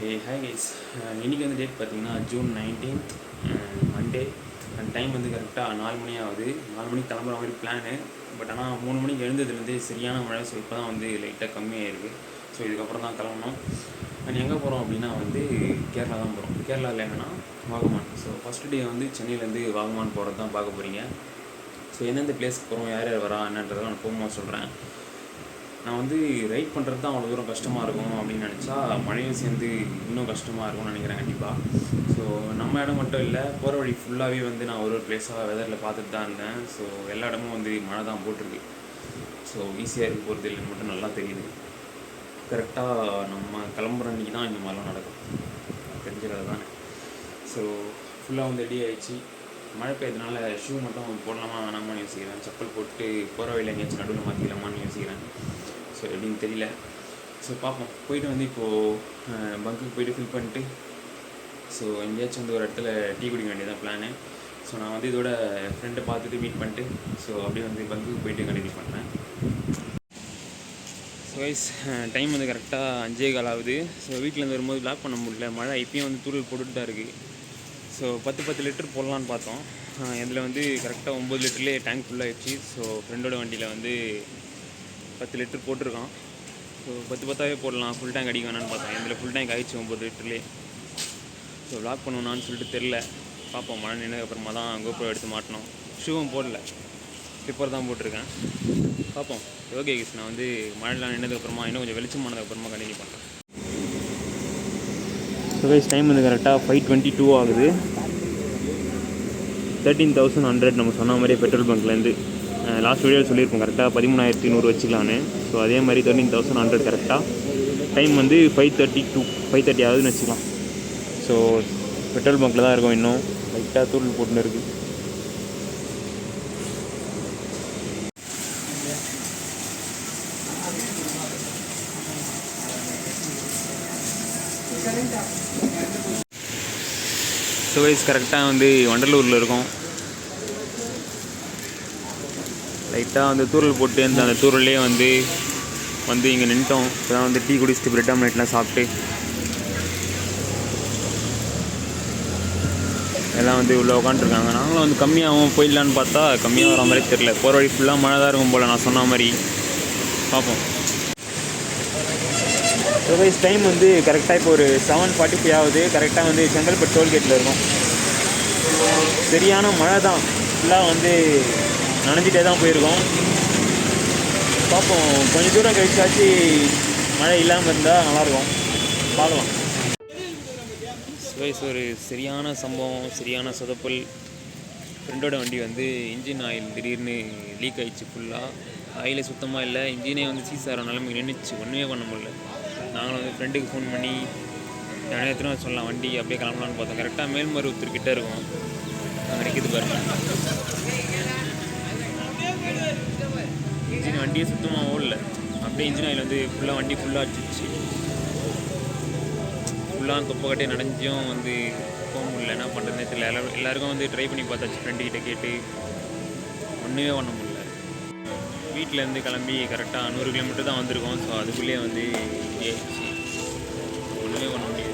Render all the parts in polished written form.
Okay hi guys. இன்றைக்கி வந்து date பார்த்திங்கன்னா June 19th Monday. And time வந்து கரெக்டாக 4 மணி ஆகுது. 4 மணிக்கு கிளம்புற மாதிரி பிளானு. பட் ஆனால் 3 மணிக்கு எழுந்ததுலேருந்து சரியான மழை. ஸோ இப்போ தான் வந்து லைட்டாக கம்மியாகிருக்கு. ஸோ இதுக்கப்புறம் தான் கிளம்பணும். அண்ட் எங்கே போகிறோம் அப்படின்னா வந்து கேரளா தான் போகிறோம். கேரளாவில் எங்கன்னா வாகமான். ஸோ ஃபஸ்ட்டு டே வந்து சென்னையிலேருந்து வாகமான் போகிறது தான் பார்க்க போகிறீங்க. ஸோ எந்தெந்த பிளேஸ்க்கு போகிறோம், யார் யார் வரா என்னன்றதை நான் போகும்போது சொல்கிறேன். நான் வந்து ரைட் பண்ணுறது தான் அவ்வளோ தூரம் கஷ்டமாக இருக்கும் அப்படின்னு நினச்சா மழையும் சேர்ந்து இன்னும் கஷ்டமாக இருக்கும்னு நினைக்கிறேன் கண்டிப்பாக. ஸோ நம்ம இடம் மட்டும் இல்லை, போகிற வழி ஃபுல்லாகவே வந்து நான் ஒரு பிளேஸாக வெதரில் பார்த்துட்டு தான் இருந்தேன். ஸோ எல்லா இடமும் வந்து மழை தான் போட்டிருக்கு. ஸோ ஈஸியாக இருக்க போகிறது இல்லைன்னு மட்டும் நல்லா தெரியுது. கரெக்டாக நம்ம கிளம்புற அன்றைக்கி தான் இந்த மாதிரிலாம் நடக்கும், தெரிஞ்சுக்கிறது தானே. ஸோ ஃபுல்லாக வந்து ரெடி ஆகிடுச்சு. மழை பெய்யறதுனால ஷூ மட்டும் போடலாமா வேணாமான்னு யோசிக்கிறேன். செப்பல் போட்டு போகிற வழியில் எங்கேயாச்சும் நடுவில் மாற்றிக்கலாமான்னு யோசிக்கிறேன். ஸோ எப்படின்னு தெரியல. ஸோ பார்ப்போம். போயிட்டு வந்து இப்போது பங்குக்கு போய்ட்டு ஃபில் பண்ணிட்டு ஸோ எங்கேயாச்சும் வந்து ஒரு இடத்துல டீ குடிக்க வேண்டியதான் பிளானு. ஸோ நான் வந்து இதோட ஃப்ரெண்டை பார்த்துட்டு மீட் பண்ணிட்டு ஸோ அப்படியே வந்து பங்குக்கு போயிட்டு கண்டினியூ பண்ணுறேன். ஸோ வைஸ் டைம் வந்து கரெக்டாக 5:15 ஆகுது. ஸோ வீட்டிலேருந்து வரும்போது பிளாக் பண்ண முடியல, மழை இப்பயும் வந்து தூரல் போட்டுட்டு தான் இருக்குது. ஸோ 10 லிட்டர் போடலான்னு பார்த்தோம். இதில் வந்து கரெக்டாக 9 லிட்டர்லேயே டேங்க் ஃபுல்லாகிடுச்சு. ஸோ ஃப்ரெண்டோட வண்டியில் வந்து 10 லிட்டர் போட்டிருக்கான். ஸோ 10 போடலாம், ஃபுல் டேங்க் அடிக்க வேணான்னு பார்த்தோம். இதில் ஃபுல் டேங்க் ஆகிடுச்சு 9 லிட்டர்லேயே. ஸோ வ்ளாக் பண்ணுவேனான்னு சொல்லிட்டு தெரில, பார்ப்போம். மழை நின்னதுக்கப்புறமா தான் கோப்ரோ எடுத்து மாட்டணும். ஷூவும் போடல, ஸ்லிப்பர் தான் போட்டிருக்கேன். பார்ப்போம். ஓகே கேஸ், நான் வந்து மழைலாம் நின்னதுக்கப்புறமா இன்னும் கொஞ்சம் வெளிச்சமானதுக்கப்புறமா கண்டினியூ பண்ணுறேன். ஸோ கைஸ், டைம் வந்து கரெக்டாக 5:22 ஆகுது. 13,100 நம்ம சொன்ன மாதிரியே பெட்ரோல் பங்க்லேருந்து லாஸ்ட் வீடியோவில் சொல்லியிருப்போம் கரெக்டாக 13,100 வச்சுக்கலான்னு. ஸோ அதே மாதிரி 13,100 கரெக்டாக. டைம் வந்து 5:30 ஆகுதுன்னு வச்சுக்கலாம். ஸோ பெட்ரோல் பங்க்கில் தான் இருக்கும். இன்னும் லைட்டாக தூள் போட்டுன்னு இருக்குது. ஸோ வைஸ் கரெக்டாக வந்து வண்டலூரில் இருக்கும். லைட்டாக வந்து தூரல் போட்டு அந்த தூரல்லே வந்து இங்கே நின்ட்டோம். இப்போ தான் வந்து டீ குடிச்சிட்டு பிரெட் ஆம்லெட்லாம் சாப்பிட்டு எல்லாம் வந்து உள்ளே உட்காந்துருக்காங்க. நாங்களும் வந்து கம்மியாகவும் போயிடலான்னு பார்த்தா கம்மியாக வர மாதிரி தெரில. போகிற வழி ஃபுல்லாக மழை தான் இருக்கும் போல், நான் சொன்ன மாதிரி. பார்ப்போம். ஸோ வைஸ் டைம் வந்து கரெக்டாக இப்போ ஒரு 7:45 ஆகுது. கரெக்டாக வந்து செங்கல்பட்டு டோல்கேட்டில் இருக்கும். சரியான மழை தான், ஃபுல்லாக வந்து நனைஞ்சிட்டே தான் போயிருக்கோம். பார்ப்போம், கொஞ்சம் தூரம் கழிச்சாச்சு மழை இல்லாமல் இருந்தால் நல்லாயிருக்கும். பார்க்கலாம். வைஸ் ஒரு சரியான சம்பவம், சரியான சொதப்பல். ஃப்ரெண்டோட வண்டி வந்து இன்ஜின் ஆயில் திடீர்னு லீக் ஆகிடுச்சு. ஃபுல்லாக ஆயிலே சுத்தமாக இல்லை. இன்ஜினே வந்து சீசார நிலைமைக்கு நின்றுச்சு, ஒன்றுமே பண்ண முடியல. நாங்களும் வந்து ஃப்ரெண்டுக்கு ஃபோன் பண்ணி நிறைய எத்தனை சொல்லலாம் வண்டி அப்படியே கிளம்பலான்னு பார்த்தோம். கரெக்டாக மேல்மருவத்தூர்கிட்ட இருக்கும், அங்கே நிற்கிது பாருங்கள். இன்ஜின் வண்டியே சுத்தமாக ஓடல. அப்படியே இன்ஜின் ஆயில் வந்து ஃபுல்லாக வண்டி ஃபுல்லாக அடிச்சிச்சு. ஃபுல்லாக தொப்பக்கட்டே நனைஞ்சும் வந்து போக முடியல. என்ன பண்ணுறதுனே தெரியல. எல்லாருக்கும் வந்து ட்ரை பண்ணி பார்த்தாச்சு, ஃப்ரெண்டுக்கிட்ட கேட்டு ஒன்றுமே பண்ண முடியல. வீட்டிலேருந்து கிளம்பி கரெக்டாக 100 கிலோமீட்டர் தான் வந்திருக்கோம். ஸோ அதுக்குள்ளேயே வந்து ஆயிடுச்சு. ஒன்றுமே பண்ண முடியாது,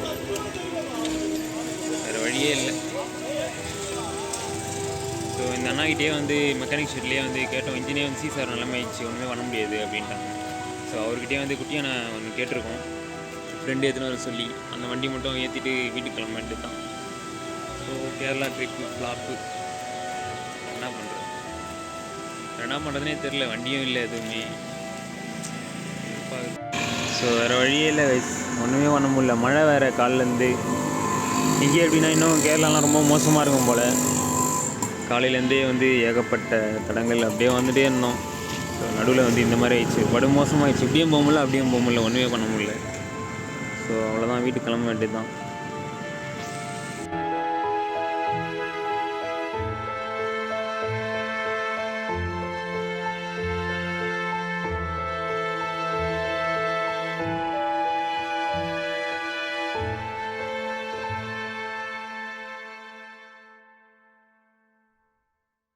வேறு வழியே இல்லை. ஸோ இந்த அண்ணாக்கிட்டே வந்து மெக்கானிக் ஷெட்லேயே வந்து கேட்டோம். இன்ஜினே வந்து சீசார் நிலைமை ஆயிடுச்சு, ஒன்றுமே பண்ண முடியாது அப்படின்ட்டாங்க. ஸோ அவர்கிட்டே வந்து குட்டியாக நான் ஒன்று கேட்டிருக்கோம், ஃப்ரெண்டு எடுத்துன்னு வர சொல்லி. அந்த வண்டி மட்டும் ஏற்றிட்டு வீட்டுக்கு கிளம்ப வேண்டியது தான். So Kerala trip flop. என்ன பண்ணுறதுனே தெரில, வண்டியும் இல்லை எதுவுமே. ஸோ வேறு வழியே இல்லை, ஒன்றுமே பண்ண முடியல. மழை வேறு காலிலேருந்து. இங்கே எப்படின்னா இன்னும் கேரளாலாம் ரொம்ப மோசமாக இருக்கும் போல். காலையிலேருந்தே வந்து ஏகப்பட்ட தடங்கள் அப்படியே வந்துகிட்டே இருந்தோம். ஸோ நடுவில் வந்து இந்த மாதிரி ஆயிடுச்சு, படு மோசமாகிடுச்சு. இப்படியும் போக முடியல, அப்படியும் போக முடியல, ஒன்றுமே பண்ண முடியல. ஸோ அவ்வளோதான், வீட்டுக்கு கிளம்ப வேண்டியது தான்.